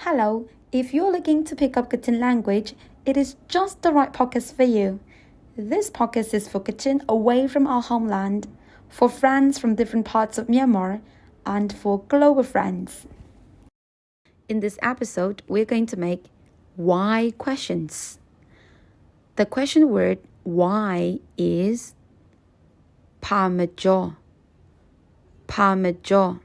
Hello, if you're looking to pick up Kachin language, it is just the right podcast for you. This podcast is for Kachin away from our homeland, for friends from different parts of Myanmar, and for global friends. In this episode, we're going to make why questions. The question word why is Parmajaw. Parmajaw.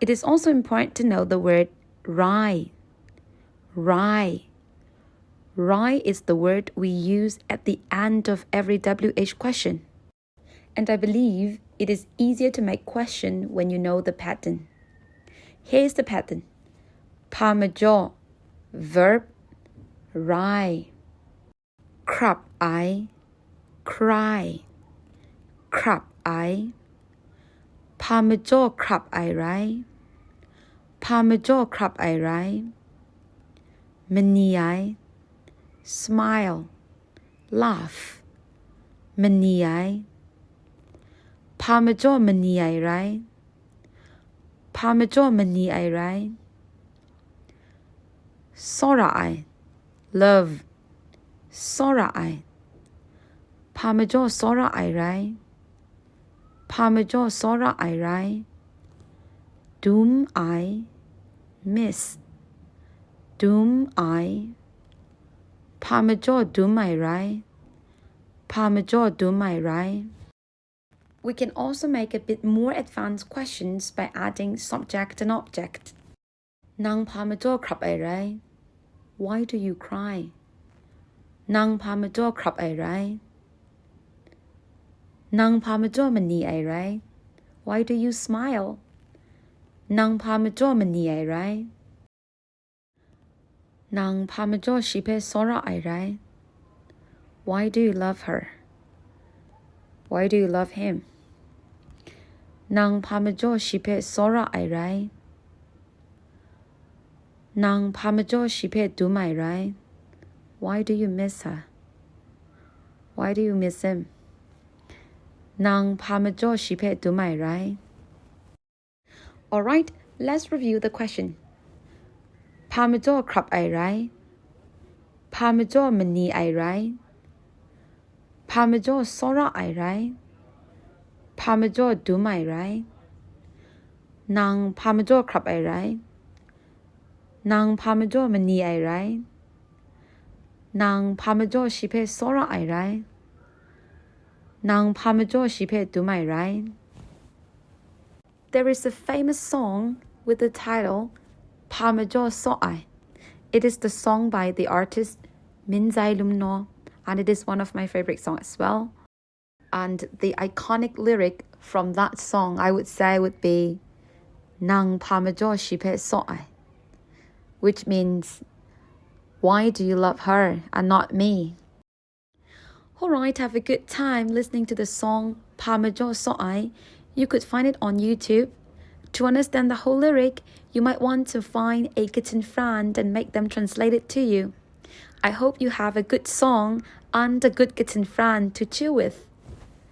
It is also important to know the word rai. Rai. Rai is the word we use at the end of every WH question. And I believe it is easier to make question when you know the pattern. Here's the pattern. Parmajaw. Verb. Rai. Krap I. Cry. Krap I. Parmajaw krap I rai. Parmajaw krap I rai. Mani I. Smile. Laugh. Mani I. Parmajaw mani I rai. Parmajaw mani I rai. Sora I. Love. Sora I. Parmajaw sora I rai. Parmajaw sora I rai. Doom I. Miss. Doom I. Parmajaw doom I rai. Parmajaw doom I rai. We can also make a bit more advanced questions by adding subject and object. Nang parmajaw krap I rai. Why do you cry? Nang parmajaw krap I rai. Nang parmajaw mani I rai. Why do you smile? Nang parmajaw mani I rai. Nang parmajaw shipe sora I rai. Why do you love her? Why do you love him? Nang parmajaw shipe sora I rai. Nang parmajaw shipe dum I rai. Why do you miss her? Why do you miss him? Nang parmajaw shipe dum I rai. Alright, let's review the question. Parmajaw krap I rai. Parmajaw mani I rai. Parmajaw sora I rai. Parmajaw dum I rai. Nang parmajaw krap I rai. Nang parmajaw mani I rai. Nang parmajaw shipe sora I rai. Nang parmajaw shipe dum I rai. There is a famous song with the title Parmajaw so I. It is the song by the artist Min Zai Lum No, and it is one of my favorite songs as well. And the iconic lyric from that song, I would say, would be Nang Parmajaw shipe so I, which means, why do you love her and not me? Alright, have a good time listening to the song Parmajaw so I. You could find it on YouTube. To understand the whole lyric, you might want to find a Kachin friend and make them translate it to you. I hope you have a good song and a good Kachin friend to chill with.